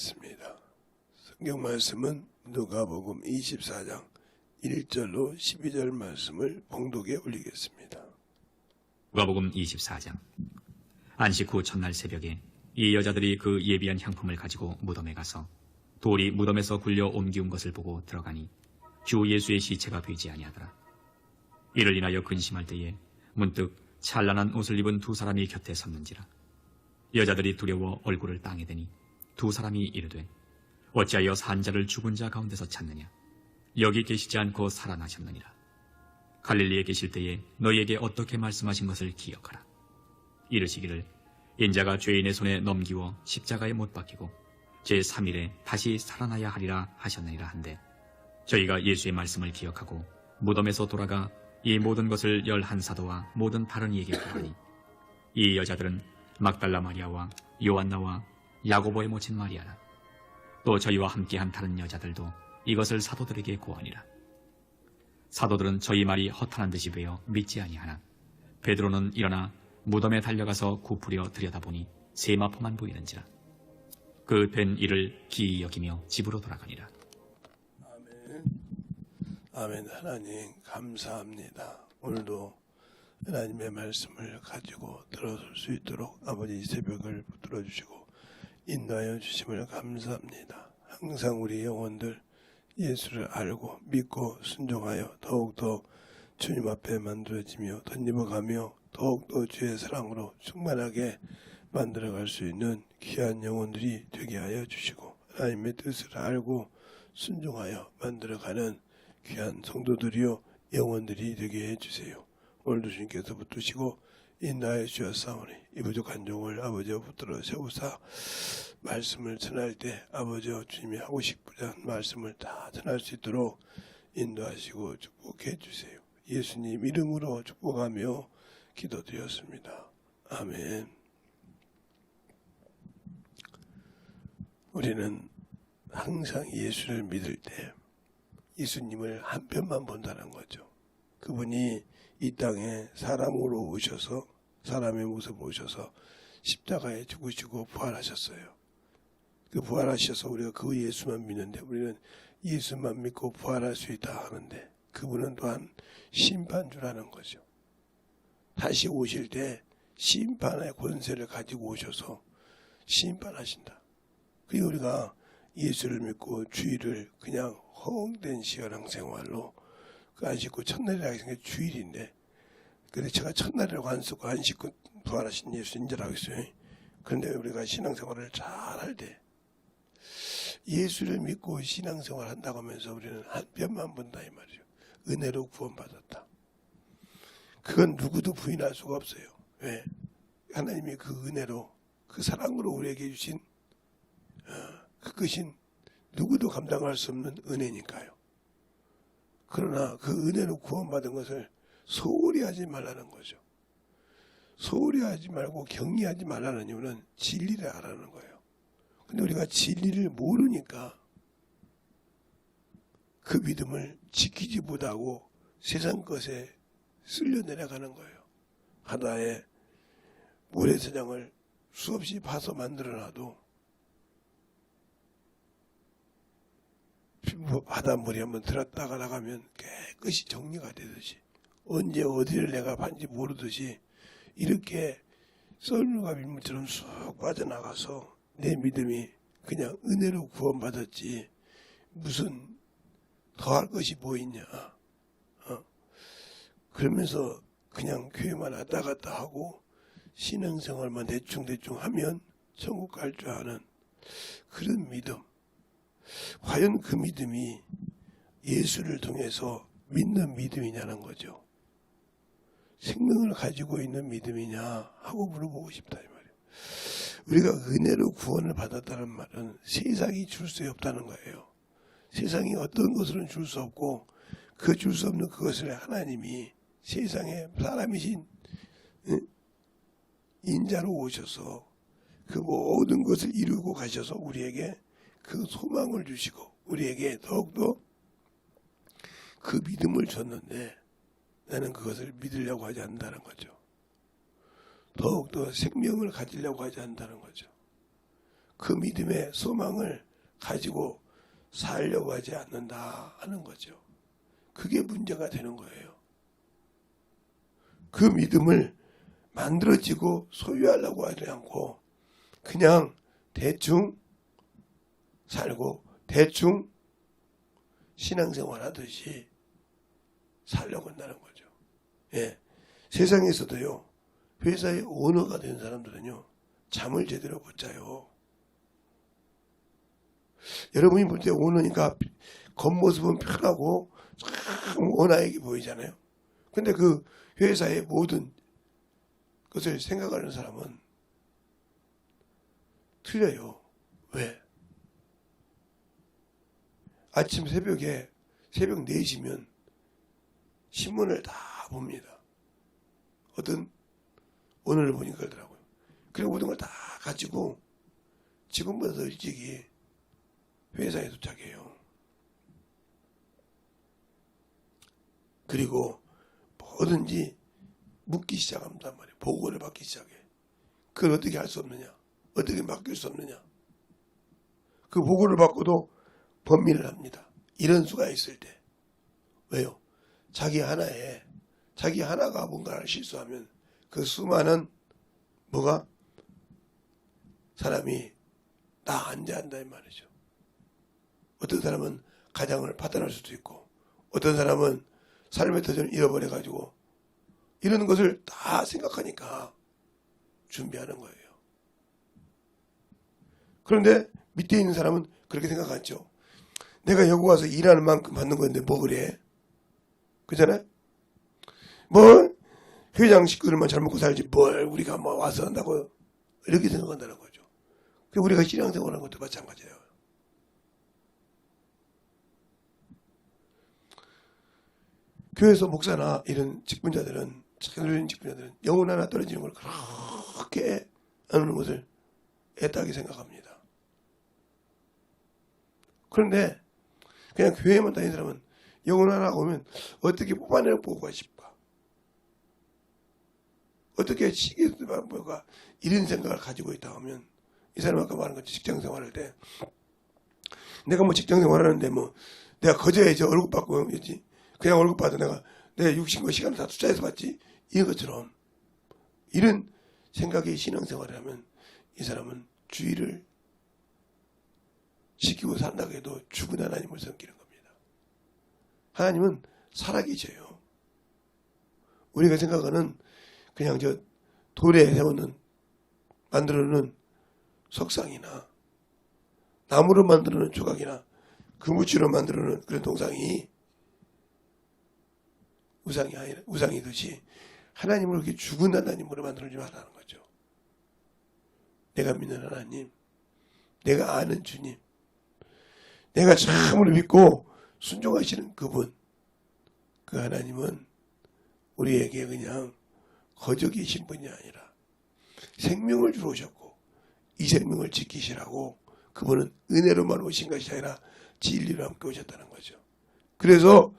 올리겠습니다. 성경 말씀은 누가복음 24장 1절로 12절 말씀을 봉독에 올리겠습니다. 누가복음 24장. 안식 후 첫날 새벽에 이 여자들이 그 예비한 향품을 가지고 무덤에 가서 돌이 무덤에서 굴려 옮기운 것을 보고 들어가니 주 예수의 시체가 되지 아니하더라. 이를 인하여 근심할 때에 문득 찬란한 옷을 입은 두 사람이 곁에 섰는지라. 여자들이 두려워 얼굴을 땅에 대니 두 사람이 이르되 어찌하여 산자를 죽은 자 가운데서 찾느냐. 여기 계시지 않고 살아나셨느니라. 갈릴리에 계실 때에 너희에게 어떻게 말씀하신 것을 기억하라. 이르시기를 인자가 죄인의 손에 넘기워 십자가에 못 박히고 제3일에 다시 살아나야 하리라 하셨느니라 한데, 저희가 예수의 말씀을 기억하고 무덤에서 돌아가 이 모든 것을 11사도와 모든 다른 이에게 보하니, 이 여자들은 막달라 마리아와 요한나와 야고보의 모친 마리아라. 또 저희와 함께한 다른 여자들도 이것을 사도들에게 고하니라. 사도들은 저희 말이 허탄한 듯이 되어 믿지 아니하나 베드로는 일어나 무덤에 달려가서 굽으려 들여다보니 세마포만 보이는지라. 그 된 일을 기이 여기며 집으로 돌아가니라. 아멘. 아멘. 하나님 감사합니다. 오늘도 하나님의 말씀을 가지고 들어설 수 있도록 아버지 새벽을 붙들어 주시고 인도하여 주심을 감사합니다. 항상 우리 영혼들 예수를 알고 믿고 순종하여 더욱더 주님 앞에 만들어지며 덧입어가며 더욱더 주의 사랑으로 충만하게 만들어갈 수 있는 귀한 영혼들이 되게 하여 주시고, 하나님의 뜻을 알고 순종하여 만들어가는 귀한 성도들이요 영혼들이 되게 해주세요. 오늘도 주님께서 붙드시고 인도하여 주셨사오니 이 부족한 종을 아버지와 붙들어 세우사 말씀을 전할 때 아버지와 주님이 하고 싶으신 말씀을 다 전할 수 있도록 인도하시고 축복해 주세요. 예수님 이름으로 축복하며 기도드렸습니다. 아멘. 우리는 항상 예수를 믿을 때 예수님을 한 편만 본다는 거죠. 그분이 이 땅에 사람으로 오셔서 사람의 모습으로 오셔서 십자가에 죽으시고 부활하셨어요. 그 부활하셔서 우리가 그 예수만 믿는데, 우리는 예수만 믿고 부활할 수 있다 하는데 그분은 또한 심판주라는 거죠. 다시 오실 때 심판의 권세를 가지고 오셔서 심판하신다. 그리고 우리가 예수를 믿고 주일을 그냥 허황된 신앙생활로 그 안식구 첫날이라고 생각해 주일인데, 그런데 제가 첫날이라고 안 쓰고 안식구 부활하신 예수인 줄 알고 있어요. 그런데 우리가 신앙생활을 잘 할 때 예수를 믿고 신앙생활 한다고 하면서 우리는 한 편만 본다 이 말이죠. 은혜로 구원받았다. 그건 누구도 부인할 수가 없어요. 왜? 하나님이 그 은혜로 그 사랑으로 우리에게 주신 그것인 누구도 감당할 수 없는 은혜니까요. 그러나 그 은혜로 구원받은 것을 소홀히 하지 말라는 거죠. 소홀히 하지 말고 경리하지 말라는 이유는 진리를 알아는 거예요. 근데 우리가 진리를 모르니까 그 믿음을 지키지 못하고 세상 것에 쓸려 내려가는 거예요. 바다에 모래사장을 수없이 파서 만들어놔도 바닷물이 한번 들었다가 나가면 깨끗이 정리가 되듯이, 언제 어디를 내가 반지 모르듯이 이렇게 썰물과 밀물처럼 쑥 빠져나가서 내 믿음이 그냥 은혜로 구원받았지 무슨 더할 것이 뭐 있냐. 그러면서 그냥 교회만 왔다 갔다 하고 신앙생활만 대충 하면 천국 갈 줄 아는 그런 믿음. 과연 그 믿음이 예수를 통해서 믿는 믿음이냐는 거죠. 생명을 가지고 있는 믿음이냐 하고 물어보고 싶다 이 말이에요. 우리가 은혜로 구원을 받았다는 말은 세상이 줄 수 없다는 거예요. 세상이 어떤 것으로는 줄 수 없고, 그 줄 수 없는 그것을 하나님이 세상에 사람이신 인자로 오셔서 그 모든 것을 이루고 가셔서 우리에게 그 소망을 주시고 우리에게 더욱더 그 믿음을 줬는데, 나는 그것을 믿으려고 하지 않는다는 거죠. 더욱더 생명을 가지려고 하지 않는다는 거죠. 그 믿음의 소망을 가지고 살려고 하지 않는다 하는 거죠. 그게 문제가 되는 거예요. 그 믿음을 만들어지고 소유하려고 하지 않고 그냥 대충 살고 대충 신앙생활 하듯이 살려고 한다는 거죠. 예. 세상에서도요, 회사의 오너가 된 사람들은요, 잠을 제대로 못 자요. 여러분이 볼 때 오너니까 겉모습은 편하고 참 원하게 보이잖아요. 근데 그 회사의 모든 것을 생각하는 사람은 틀려요. 왜? 아침 새벽 4시면 신문을 다 봅니다. 어떤 오늘을 보니까 그러더라고요. 그리고 모든 걸 다 가지고 지금보다 더 일찍이 회사에 도착해요. 그리고 뭐든지 묻기 시작한단 말이에요. 보고를 받기 시작해. 그걸 어떻게 할 수 없느냐? 어떻게 맡길 수 없느냐? 그 보고를 받고도 범민을 합니다. 이런 수가 있을 때. 왜요? 자기 하나가 뭔가를 실수하면 그 수많은 뭐가 사람이 다 안재한다 이 말이죠. 어떤 사람은 가장을 파탄할 수도 있고 어떤 사람은 삶의 터전을 잃어버려가지고 이런 것을 다 생각하니까 준비하는 거예요. 그런데 밑에 있는 사람은 그렇게 생각하죠. 내가 여기 와서 일하는 만큼 받는 건데 뭐 그래? 그잖아요? 뭘 회장 식구들만 잘 먹고 살지 뭘 우리가 뭐 와서 한다고 이렇게 생각한다는 거죠. 우리가 신앙생활하는 것도 마찬가지예요. 교회에서 목사나 이런 직분자들은 영혼 하나 떨어지는 걸 그렇게 하는 것을 애타게 생각합니다. 그런데 그냥 교회만 다니는 사람은 영혼 하나 오면 어떻게 뽑아내고 싶까? 어떻게 시기가 뭐가 이런 생각을 가지고 있다 하면 이 사람 아까 말한 것처럼 직장생활할 때 내가 뭐 직장생활 하는데 뭐 내가 거저야지 얼굴 받고 그러지 그냥 얼굴 받아 내가 60몇 시간을 다 투자해서 받지 이런 것처럼 이런 생각의 신앙생활을 하면 이 사람은 주의를 지키고 산다고 해도 죽은 하나님을 섬기는 겁니다. 하나님은 살아계셔요. 우리가 생각하는 그냥 저 돌에 세우는 만들어놓은 석상이나 나무로 만들어놓은 조각이나 그무치로 만들어놓은 그런 동상이 우상이듯이 하나님을 그렇게 죽은 하나님으로 만들어주지 말라는 거죠. 내가 믿는 하나님, 내가 아는 주님, 내가 참으로 믿고 순종하시는 그분, 그 하나님은 우리에게 그냥 거저 계신 분이 아니라 생명을 주러 오셨고 이 생명을 지키시라고 그분은 은혜로만 오신 것이 아니라 진리로 함께 오셨다는 거죠. 그래서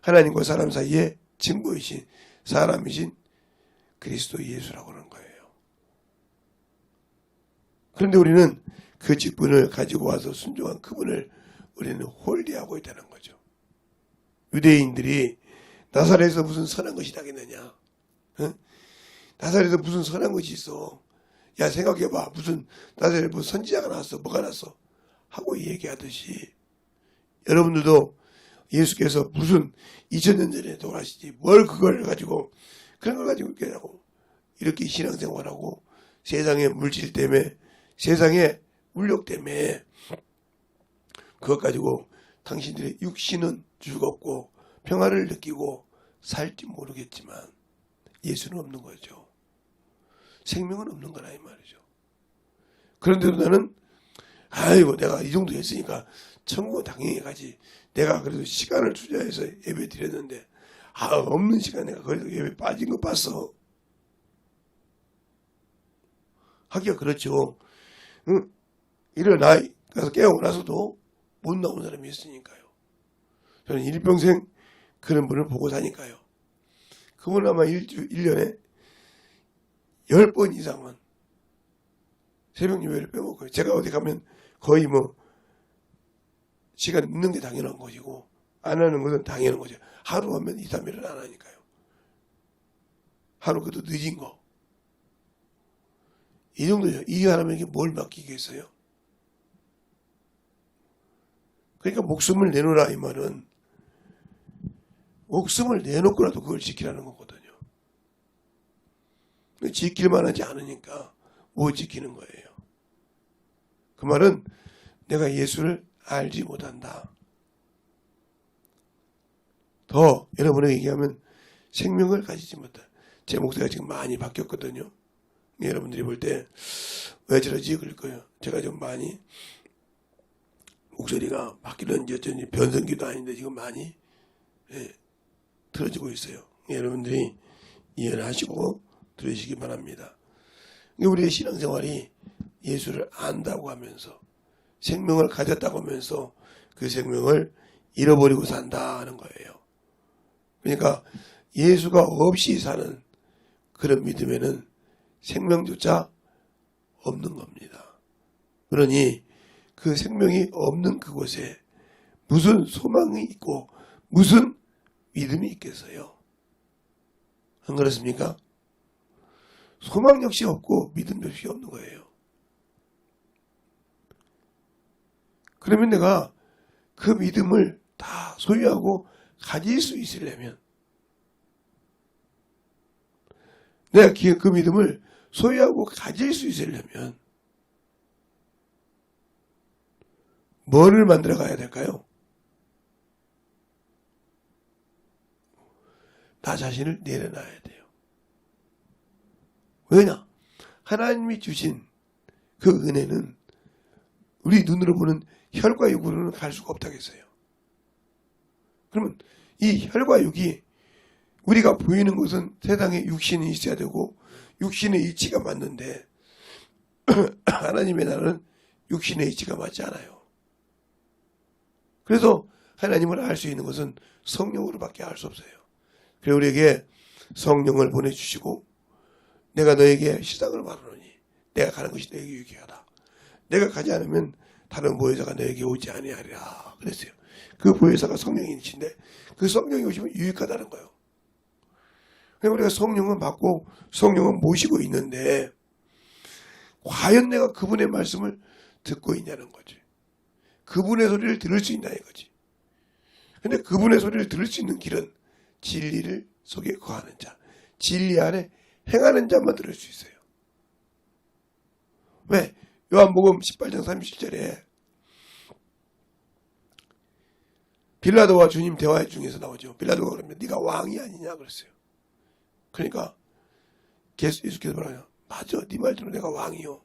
하나님과 사람 사이에 증거이신 사람이신 그리스도 예수라고 하는 거예요. 그런데 우리는 그 직분을 가지고 와서 순종한 그분을 우리는 홀리하고 있다는 거죠. 유대인들이 나사렛에서 무슨 선한 것이 나겠느냐? 응? 나사렛에서 무슨 선한 것이 있어? 야 생각해봐. 무슨 나사렛에 무슨 선지자가 나왔어? 뭐가 나왔어? 하고 얘기하듯이 여러분들도 예수께서 무슨 2000년 전에 돌아가시지 뭘 그걸 가지고 그런 걸 가지고 이렇게 신앙생활하고 세상의 물질 때문에 세상의 물욕 때문에 그것 가지고 당신들의 육신은 즐겁고 평화를 느끼고 살지 모르겠지만 예수는 없는 거죠. 생명은 없는 거라 이 말이죠. 그런데도 나는 아이고 내가 이 정도 했으니까 천국은 당연히 가지. 내가 그래도 시간을 투자해서 예배 드렸는데 없는 시간에 내가 그래도 예배 빠진 거 봤어. 하기가 그렇죠. 응? 일어나 가서 깨우고 나서도 못 나오는 사람이 있으니까요. 저는 일평생 그런 분을 보고 사니까요. 그분은 아마 1년에 10번 이상은 새벽 예배를 빼먹어요. 제가 어디 가면 거의 뭐 시간이 늦는 게 당연한 것이고 안 하는 것은 당연한 거죠. 하루 하면 2, 3일은 안 하니까요. 하루 그것도 늦은 거. 이 정도죠. 이 사람에게 뭘 맡기겠어요? 그러니까 목숨을 내놓으라 이 말은 목숨을 내놓고라도 그걸 지키라는 거거든요. 지킬 만하지 않으니까 못 지키는 거예요. 그 말은 내가 예수를 알지 못한다. 더 여러분에게 얘기하면 생명을 가지지 못한다. 제 목소리가 지금 많이 바뀌었거든요. 여러분들이 볼 때 왜 저러지 그럴 거예요. 제가 좀 많이 목소리가 바뀌는지 어쩐지 변성기도 아닌데 지금 많이 틀어지고 있어요. 여러분들이 이해를 하시고 들으시기 바랍니다. 우리의 신앙생활이 예수를 안다고 하면서 생명을 가졌다고 하면서 그 생명을 잃어버리고 산다 하는 거예요. 그러니까 예수가 없이 사는 그런 믿음에는 생명조차 없는 겁니다. 그러니 그 생명이 없는 그곳에 무슨 소망이 있고 무슨 믿음이 있겠어요? 안 그렇습니까? 소망 역시 없고 믿음 역시 없는 거예요. 그러면 내가 그 믿음을 다 소유하고 가질 수 있으려면 내가 그 믿음을 소유하고 가질 수 있으려면 뭐를 만들어 가야 될까요? 나 자신을 내려놔야 돼요. 왜냐? 하나님이 주신 그 은혜는 우리 눈으로 보는 혈과 육으로는 갈 수가 없다겠어요. 그러면 이 혈과 육이 우리가 보이는 것은 세상에 육신이 있어야 되고 육신의 이치가 맞는데 하나님의 나라는 육신의 이치가 맞지 않아요. 그래서 하나님을 알 수 있는 것은 성령으로밖에 알 수 없어요. 그래서 우리에게 성령을 보내주시고 내가 너에게 시상을 말하노니 내가 가는 것이 너에게 유익하다. 내가 가지 않으면 다른 보혜사가 너에게 오지 아니하리라 그랬어요. 그 보혜사가 성령이신데 그 성령이 오시면 유익하다는 거예요. 그러니까 우리가 성령은 받고 성령은 모시고 있는데 과연 내가 그분의 말씀을 듣고 있냐는 거지. 그분의 소리를 들을 수 있냐 이거지. 근데 그분의 소리를 들을 수 있는 길은 진리를 속에 거하는 자, 진리 안에 행하는 자만 들을 수 있어요. 왜? 요한복음 18장 37절에 빌라도와 주님 대화 중에서 나오죠. 빌라도가 그러면 네가 왕이 아니냐 그랬어요. 그러니까 예수께서 뭐라요? 맞아, 네 말대로 내가 왕이요.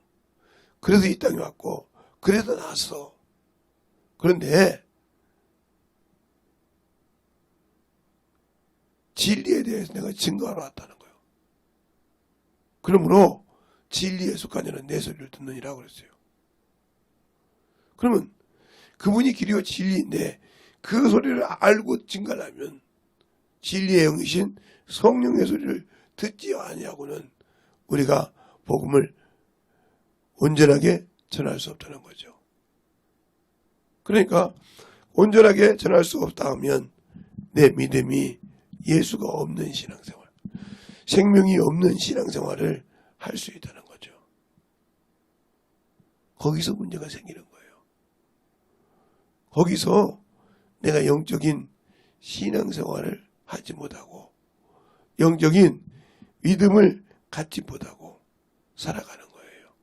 그래서 이 땅에 왔고 그래서 나왔어. 그런데 진리에 대해서 내가 증거하러 왔다는 거예요. 그러므로 진리에 속한 자는 내 소리를 듣느니라고 그랬어요. 그러면 그분이 길이요 진리인데 그 소리를 알고 증거하려면 진리의 영이신 성령의 소리를 듣지 아니하고는 우리가 복음을 온전하게 전할 수 없다는 거죠. 그러니까 온전하게 전할 수 없다 하면 내 믿음이 예수가 없는 신앙생활, 생명이 없는 신앙생활을 할 수 있다는 거죠. 거기서 문제가 생기는 거예요. 거기서 내가 영적인 신앙생활을 하지 못하고 영적인 믿음을 갖지 못하고 살아가는 거예요.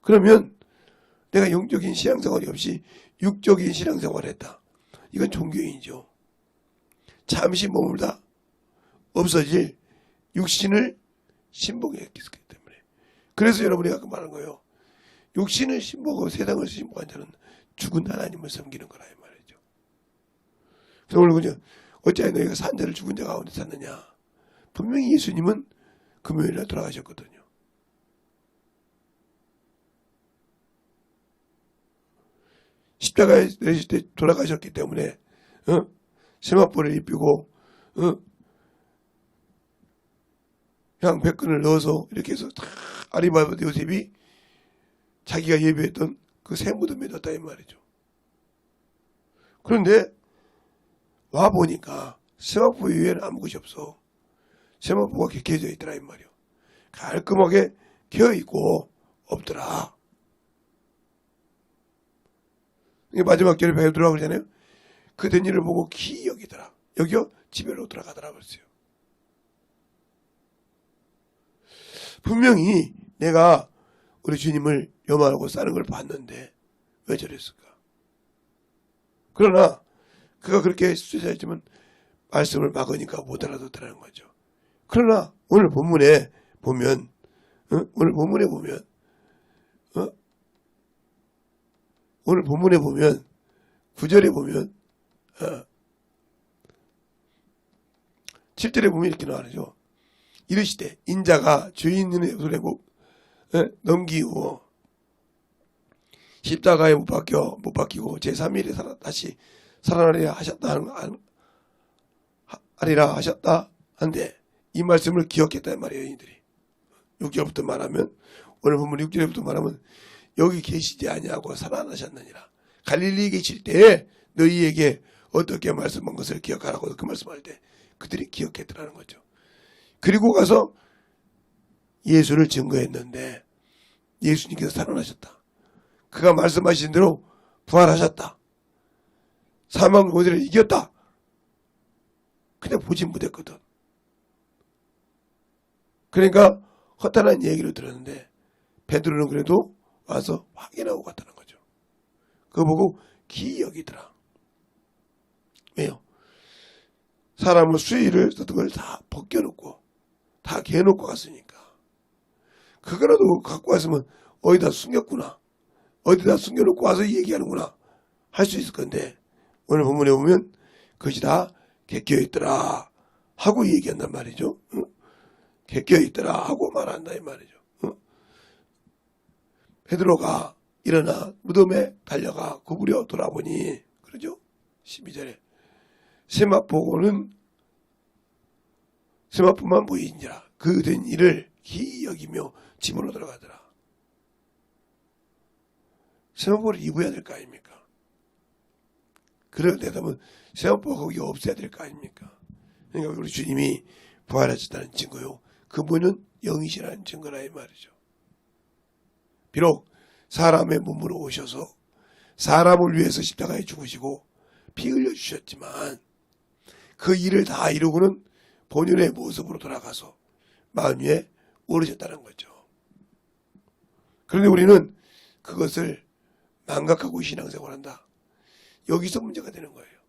그러면 내가 영적인 신앙생활이 없이 육적인 신앙생활을 했다. 이건 종교인이죠. 잠시 머물다 없어질 육신을 신봉했기 때문에. 그래서 여러분이 아까 말한 거예요. 육신을 신봉하고 세상을 신봉한 자는 죽은 하나님을 섬기는 거라 이 말이죠. 그래서 오늘 그냥 어찌하여 너희가 산 자를 죽은 자 가운데 샀느냐. 분명히 예수님은 금요일날 돌아가셨거든요. 십자가에 내실 때 돌아가셨기 때문에 세마포를 입히고 향 100근을 넣어서 이렇게 해서 다 아리마다 요셉이 자기가 예배했던 그 새 무덤에 넣었다 이 말이죠. 그런데 와 보니까 세마포 이외에는 아무 것이 없어. 세마포가 개켜져 있더라 이 말이요. 깔끔하게 켜있고 없더라. 이게 마지막 절에 베드로가 그러잖아요. 그 된 일을 보고 기이 여기더라. 여기요 집에로 들어가더라 그랬어요. 분명히 내가 우리 주님을 요만하고 싸는 걸 봤는데 왜 저랬을까? 그러나 그가 그렇게 수제자였지만 말씀을 막으니까 못 알아듣더라는 거죠. 그러나 오늘 본문에 보면 오늘 본문에 보면 9절에 보면 7절에 보면 이렇게 나와죠. 이르시되 인자가 주인의 손에 넘기고 십자가에 못 박히고 제3일에 다시 살아나리라 하셨다 한데 이 말씀을 기억했단 말이에요. 이들이 6절부터 말하면 오늘 본문 6절부터 말하면 여기 계시지 아니하고 살아나셨느니라. 갈릴리에 계실 때에 너희에게 어떻게 말씀한 것을 기억하라고 그 말씀할 때 그들이 기억했더라는 거죠. 그리고 가서 예수를 증거했는데 예수님께서 살아나셨다. 그가 말씀하신 대로 부활하셨다. 사망 모델을 이겼다. 그냥 보지 못했거든. 그러니까 허탄한 얘기를 들었는데 베드로는 그래도 와서 확인하고 갔다는 거죠. 그거 보고 기이 여기더라. 왜요? 사람은 수의를 썼던 걸 다 벗겨놓고 다 개놓고 갔으니까 그거라도 갖고 왔으면 어디다 숨겼구나. 어디다 숨겨놓고 와서 얘기하는구나 할 수 있을 건데 오늘 본문에 보면 그것이 다 개껴있더라 하고 얘기한단 말이죠. 응? 개껴있더라 하고 말한다 이 말이죠. 응? 베드로가 일어나 무덤에 달려가 구부려 돌아보니 그러죠. 12절에 세마포만 보이니라. 그 된 일을 기이 여기며 집으로 들어가더라. 세마포를 입어야 될 거 아닙니까? 그러려면 세마포가 거기 없어야 될 거 아닙니까? 그러니까 우리 주님이 부활하셨다는 증거요. 그분은 영이시라는 증거라 이 말이죠. 비록 사람의 몸으로 오셔서 사람을 위해서 십자가에 죽으시고 피 흘려주셨지만 그 일을 다 이루고는 본연의 모습으로 돌아가서 마음 위에 오르셨다는 거죠. 그런데 우리는 그것을 망각하고 신앙생활한다. 여기서 문제가 되는 거예요.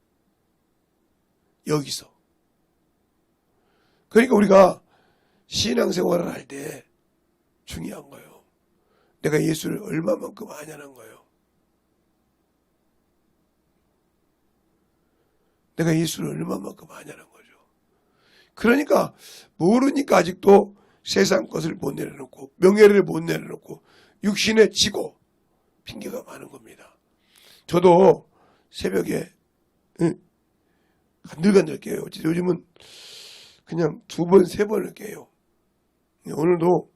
여기서. 그러니까 우리가 신앙생활을 할 때 중요한 거예요. 내가 예수를 얼마만큼 아냐는 거예요. 내가 예수를 얼마만큼 아냐는 거죠. 그러니까 모르니까 아직도 세상 것을 못 내려놓고 명예를 못 내려놓고 육신에 지고 핑계가 많은 겁니다. 저도 새벽에 간들간들 깨요. 요즘은 그냥 2번, 3번을 깨요. 오늘도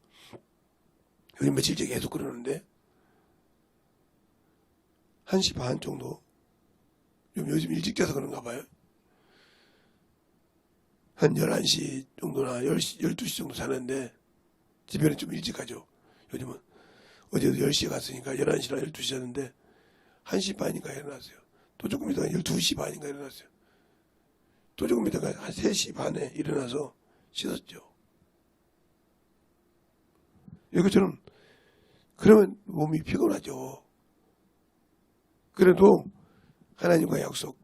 요즘 며칠째 계속 그러는데 1시 반 정도 요즘 일찍 자서 그런가 봐요. 한 11시 정도나 12시 정도 자는데 집에는 좀 일찍 가죠. 요즘은 어제도 10시에 갔으니까 11시나 12시 자는데 1시 반인가 일어났어요. 또 조금 있다가 12시 반인가 일어났어요. 또 조금 있다가 한 3시 반에 일어나서 씻었죠. 이것처럼 그러면 몸이 피곤하죠. 그래도 하나님과의 약속,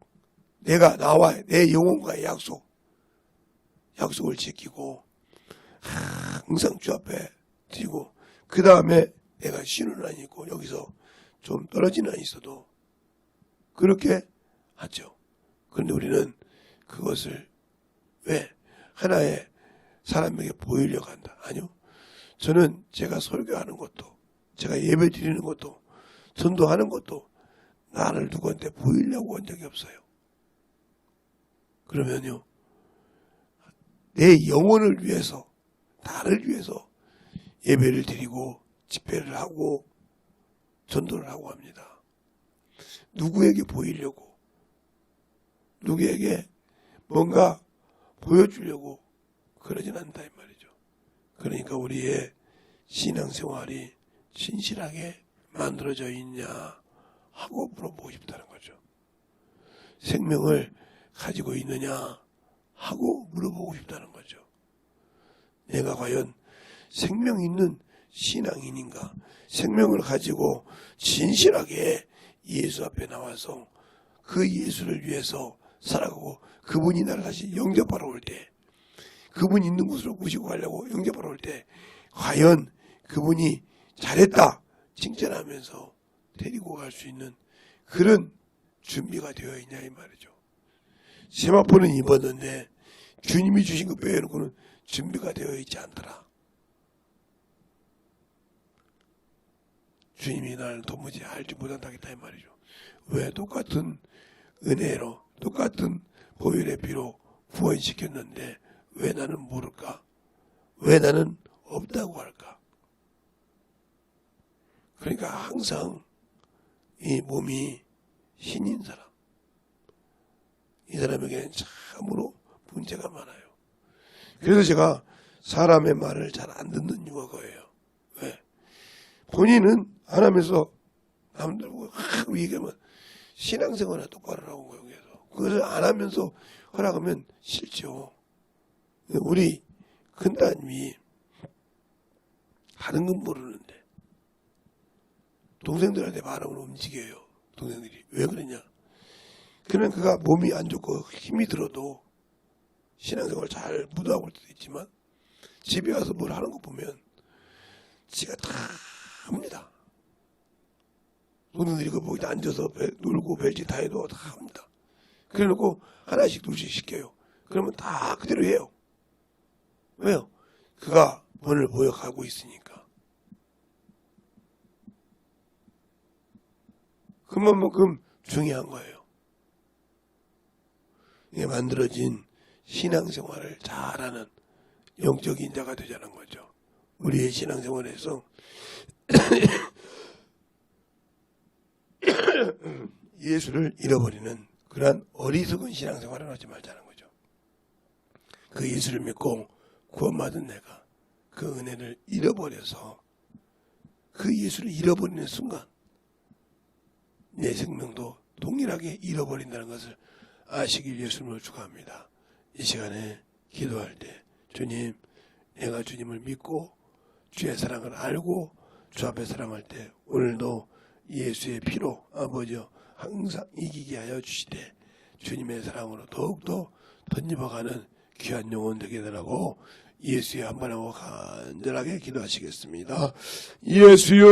나와 내 영혼과의 약속을 지키고 항상 주 앞에 드리고 그 다음에 내가 쉬는 한이 있고 여기서 좀 떨어지는 한이 있어도 그렇게 하죠. 그런데 우리는 그것을 왜 하나의 사람에게 보이려고 한다. 아니요. 저는 제가 설교하는 것도 제가 예배 드리는 것도 전도하는 것도 나를 누구한테 보이려고 한 적이 없어요. 그러면요. 내 영혼을 위해서 나를 위해서 예배를 드리고 집회를 하고 전도를 하고 합니다. 누구에게 보이려고, 누구에게 뭔가 보여주려고 그러진 않다 이 말이죠. 그러니까 우리의 신앙생활이 진실하게 만들어져 있냐 하고 물어보고 싶다는 거죠. 생명을 가지고 있느냐 하고 물어보고 싶다는 거죠. 내가 과연 생명 있는 신앙인인가? 생명을 가지고 진실하게 예수 앞에 나와서 그 예수를 위해서 살아가고 그분이 나를 다시 영접하러 올 때, 그분 있는 곳으로 모시고 가려고 영접하러 올 때 과연 그분이 잘했다 칭찬하면서 데리고 갈 수 있는 그런 준비가 되어 있냐 이 말이죠. 세마포는 입었는데 주님이 주신 것 빼놓고는 준비가 되어 있지 않더라. 주님이 나를 도무지 알지 못한다겠다 이 말이죠. 왜 똑같은 은혜로 똑같은 보혈의 피로 구원시켰는데 왜 나는 모를까? 왜 나는 없다고 할까? 그러니까 항상 이 몸이 신인 사람, 이 사람에게는 참으로 문제가 많아요. 그래서 제가 사람의 말을 잘 안 듣는 이유가 그거예요. 왜? 본인은 안 하면서 남들 보고 하고 얘기하면 신앙생활을 똑바로 하고 여기에서 그것을 안 하면서 허락하면 싫죠. 우리 큰따님이 하는 건 모르는데 동생들한테 말하면 움직여요. 동생들이 왜 그러냐? 그러면 그가 몸이 안 좋고 힘이 들어도 신앙생활 잘 무도하고 올 때도 있지만 집에 와서 뭘 하는 거 보면 지가 다 합니다. 동생들이 그 보기 앉아서 놀고 별짓 다 해도 다 합니다. 그래놓고 하나씩 둘씩 시켜요. 그러면 다 그대로 해요. 왜요? 그가 본을 보여가고 있으니까. 그만큼 중요한 거예요. 이게 만들어진 신앙생활을 잘하는 영적인 자가 되자는 거죠. 우리의 신앙생활에서 예수를 잃어버리는 그러한 어리석은 신앙생활을 하지 말자는 거죠. 그 예수를 믿고 구원받은 내가 그 은혜를 잃어버려서 그 예수를 잃어버리는 순간 내 생명도 동일하게 잃어버린다는 것을 아시길 예수님을 축원합니다. 이 시간에 기도할 때 주님, 내가 주님을 믿고 주의 사랑을 알고 주 앞에 사랑할 때 오늘도 예수의 피로 아버지여 항상 이기게 하여 주시되 주님의 사랑으로 더욱더 덧입어가는 귀한 영혼 되게 되라고 예수의 한번하고 간절하게 기도하시겠습니다. 예수여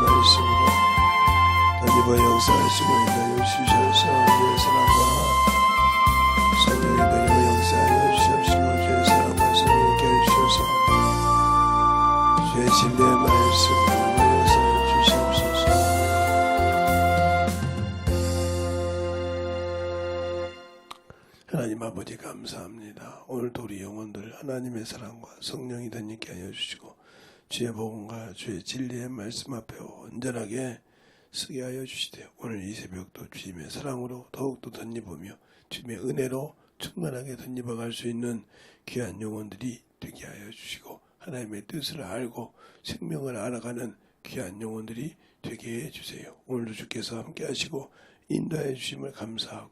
말씀으로 덧입어 역사하시고 인도하여 주셔서 주의 사랑과 성령의 덧입어 역사하여 주시옵시고 주의 사랑과 성령의 있게 하여 주셔서 주의 진리의 말씀으로 역사하여 주시옵소서. 하나님 아버지 감사합니다. 오늘도 우리 영혼들 하나님의 사랑과 성령이 덧입게 하여 주시고 주의 복음과 주의 진리의 말씀 앞에 온전하게 쓰게 하여 주시되 오늘 이 새벽도 주님의 사랑으로 더욱더 덧입으며 주님의 은혜로 충만하게 덧입어갈 수 있는 귀한 영혼들이 되게 하여 주시고 하나님의 뜻을 알고 생명을 알아가는 귀한 영혼들이 되게 해주세요. 오늘도 주께서 함께 하시고 인도해 주심을 감사하고